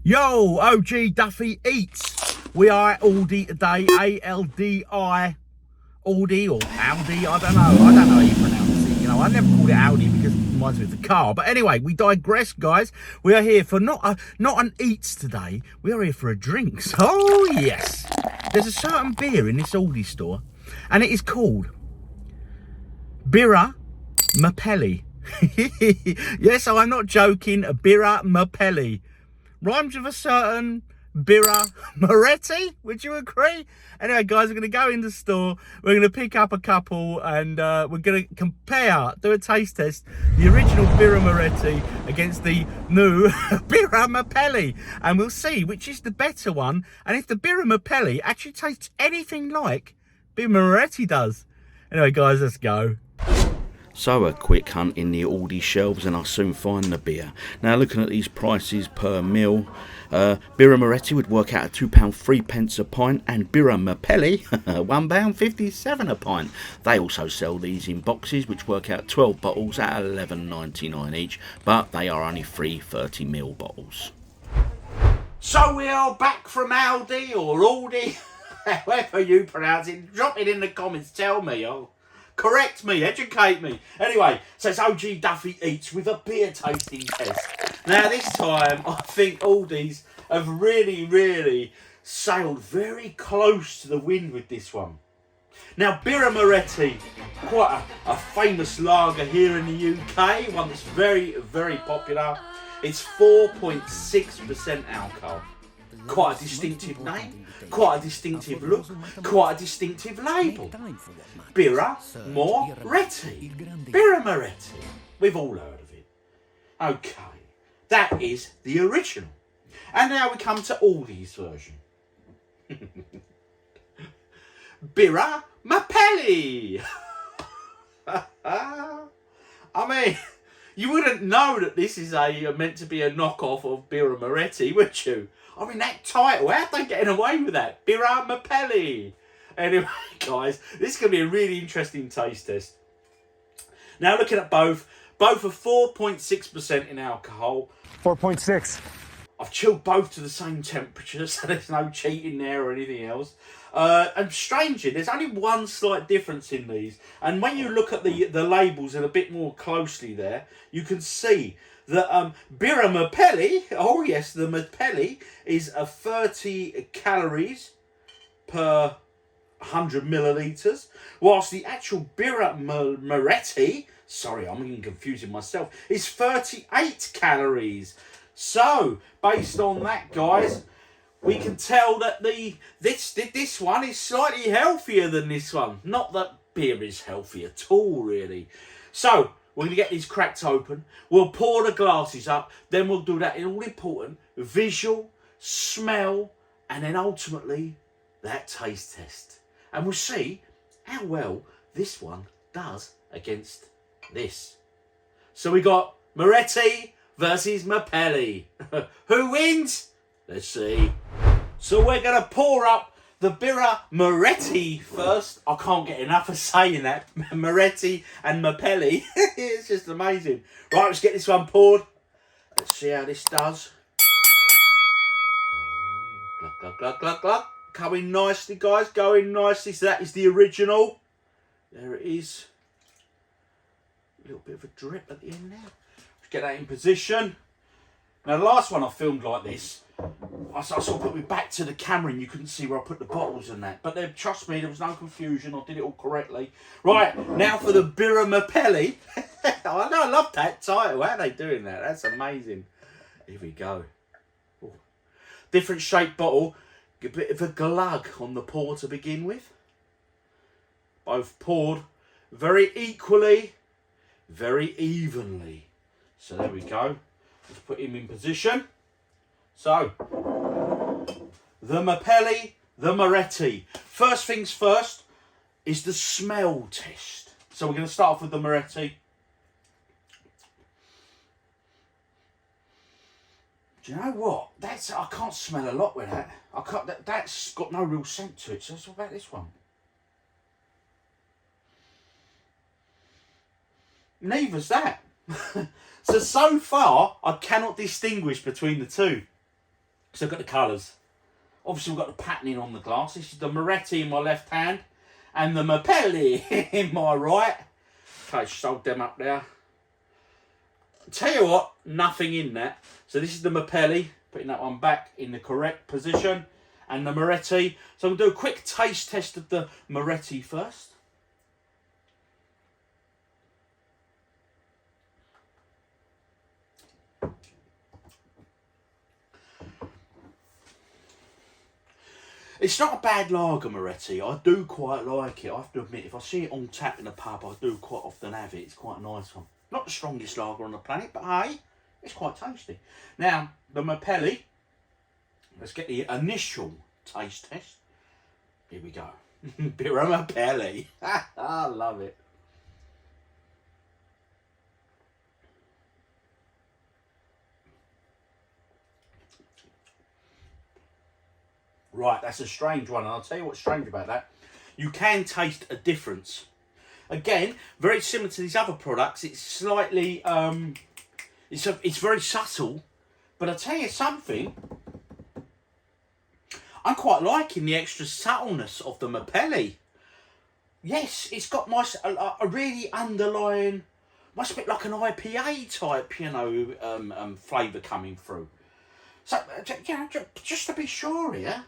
Yo, OG Duffy Eats. We are at Aldi today, A-L-D-I. Aldi or Aldi, I don't know. I don't know how you pronounce it. You know, I never called it Aldi because it reminds me of the car. But anyway, we digress, guys. We are here for not an eats today. We are here for a drinks. Oh, yes. There's a certain beer in this Aldi store, and it is called Birra Mapelli. Yes, I'm not joking. Birra Mapelli. Rhymes with a certain Birra Moretti, would you agree? Anyway, guys, we're going to go in the store. We're going to pick up a couple and we're going to compare, do a taste test, the original Birra Moretti against the new Birra Mapelli. And we'll see which is the better one and if the Birra Mapelli actually tastes anything like Birra Moretti does. Anyway, guys, let's go. So a quick hunt in the Aldi shelves and I'll soon find the beer. Now looking at these prices per mil, Birra Moretti would work out at £2.03 a pint and Birra Mapelli £1.57 a pint. They also sell these in boxes which work out 12 bottles at £11.99 each, but they are only 30ml bottles. So we are back from Aldi or Aldi, however you pronounce it. Drop it in the comments, tell me. Correct me, educate me. Anyway, so it's OG Duffy Eats with a beer tasting test. Now this time, I think Aldi's have really sailed very close to the wind with this one. Now Birra Moretti, quite a famous lager here in the UK, one that's very popular. It's 4.6% alcohol. Quite a distinctive name, quite a distinctive look, quite a distinctive label. Birra Moretti. Birra Moretti. We've all heard of it. Okay, that is the original. And now we come to Aldi's version. Birra Mapelli. I mean, you wouldn't know that this is meant to be a knockoff of Birra Moretti, would you? I mean, that title, how'd they getting away with that? Birra Mapelli. Anyway, guys, this is going to be a really interesting taste test. Now, looking at both are 4.6% in alcohol. 4.6. I've chilled both to the same temperature, so there's no cheating there or anything else. And strangely, there's only one slight difference in these. And when you look at the labels a bit more closely there, you can see that Birra Mapelli, oh yes, the Mapelli, is 30 calories per 100 millilitres, whilst the actual Birra Moretti, sorry, I'm even confusing myself, is 38 calories. So, based on that, guys, we can tell that this one is slightly healthier than this one. Not that beer is healthy at all, really. So, we're going to get these cracked open. We'll pour the glasses up. Then we'll do that all-important visual, smell, and then ultimately that taste test. And we'll see how well this one does against this. So we got Moretti versus Mapelli. Who wins? Let's see. So we're going to pour up the Birra Moretti first. I can't get enough of saying that. Moretti and Mapelli. It's just amazing. Right, let's get this one poured. Let's see how this does. Glug, glug, glug, glug, glug. Going nicely, guys. Going nicely. So that is the original. There it is. A little bit of a drip at the end now. Let's get that in position. Now, the last one I filmed like this, I sort of put me back to the camera and you couldn't see where I put the bottles and that. But trust me, there was no confusion. I did it all correctly. Right, now for the Birra Mapelli. I know, I love that title. How are they doing that? That's amazing. Here we go. Ooh. Different shaped bottle. A bit of a glug on the pour to begin with. Both poured very equally, very evenly. So there we go. Let's put him in position. So, the Mapelli, the Moretti. First things first is the smell test. So we're going to start off with the Moretti. Do you know what? I can't smell a lot with that. That's got no real scent to it. So what about this one? Neither's that. So far, I cannot distinguish between the two. So I've got the colours. Obviously we've got the patterning on the glass. This is the Moretti in my left hand and the Mapelli in my right. Okay, sold them up there. Tell you what, nothing in that. So this is the Mapelli, putting that one back in the correct position. And the Moretti. So I'm going to do a quick taste test of the Moretti first. It's not a bad lager, Moretti. I do quite like it. I have to admit, if I see it on tap in a pub, I do quite often have it. It's quite a nice one. Not the strongest lager on the planet, but hey, it's quite tasty. Now, the Mapelli. Let's get the initial taste test. Here we go. Birra Mapelli. I love it. Right, that's a strange one, and I'll tell you what's strange about that. You can taste a difference. Again, very similar to these other products. It's slightly, it's very subtle, but I'll tell you something. I'm quite liking the extra subtleness of the Mapelli. Yes, it's got a really underlying, must be like an IPA type, you know, flavour coming through. So, you know, just to be sure here.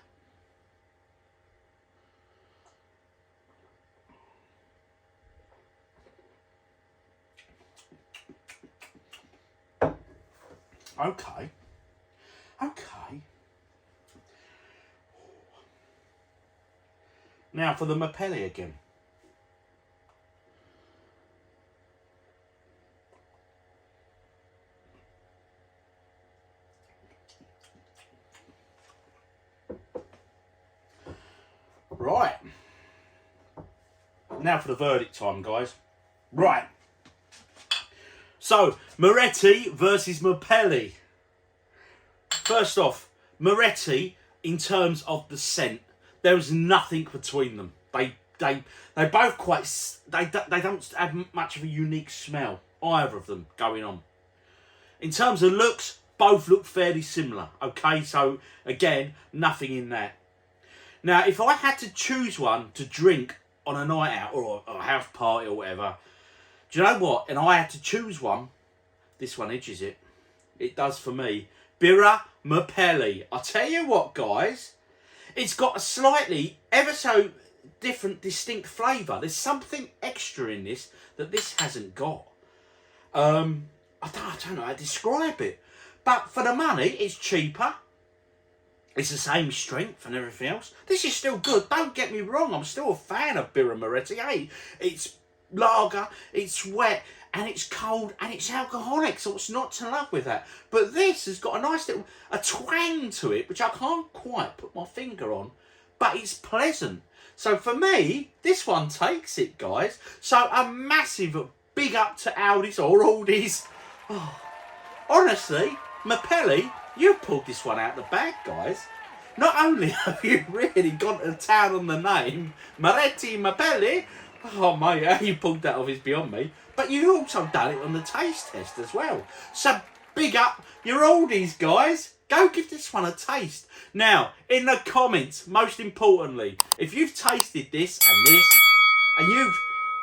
Okay. Now for the Mapelli again. Right. Now for the verdict time, guys. Right. So, Moretti versus Mapelli. First off, Moretti, in terms of the scent, there was nothing between them. They both they don't have much of a unique smell, either of them going on. In terms of looks, both look fairly similar. Okay, so again, nothing in that. Now, if I had to choose one to drink on a night out or a house party or whatever, do you know what? And I had to choose one. This one edges it. It does for me. Birra Mapelli. I tell you what, guys. It's got a slightly, ever so different, distinct flavour. There's something extra in this that this hasn't got. I don't know how to describe it. But for the money, it's cheaper. It's the same strength and everything else. This is still good. Don't get me wrong. I'm still a fan of Birra Moretti. Hey, it's lager, it's wet, and it's cold, and it's alcoholic. So what's not to love with that? But this has got a nice little a twang to it, which I can't quite put my finger on, but it's pleasant. So for me, this one takes it, guys. So a massive big up to Aldi's or Aldi's. Oh, honestly, Mapelli, you pulled this one out the bag, guys. Not only have you really gone to town on the name, Moretti Mapelli, oh mate, how you pulled that off is beyond me, but you also done it on the taste test as well. So big up your Aldi's, guys. Go give this one a taste. Now, in the comments, most importantly, if you've tasted this, and you've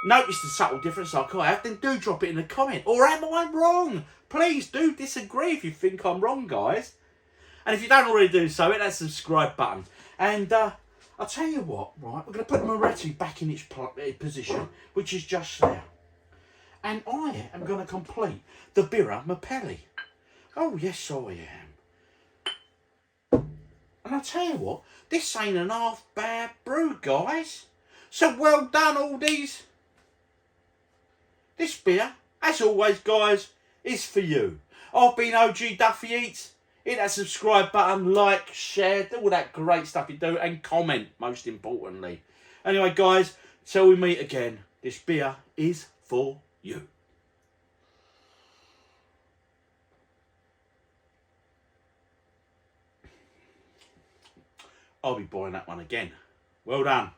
noticed the subtle difference like I have, then do drop it in the comment. Or am I wrong? Please do disagree if you think I'm wrong, guys. And if you don't already do so, hit that subscribe button. And I'll tell you what, right, we're going to put the Moretti back in its position, which is just there. And I am going to complete the Birra Mapelli. Oh, yes, I am. And I'll tell you what, this ain't an half bad brew, guys. So well done, Aldi's. This beer, as always, guys, is for you. I've been OG Duffy Eats. Hit that subscribe button, like, share, do all that great stuff you do, and comment, most importantly. Anyway, guys, till we meet again, this beer is for you. I'll be buying that one again. Well done.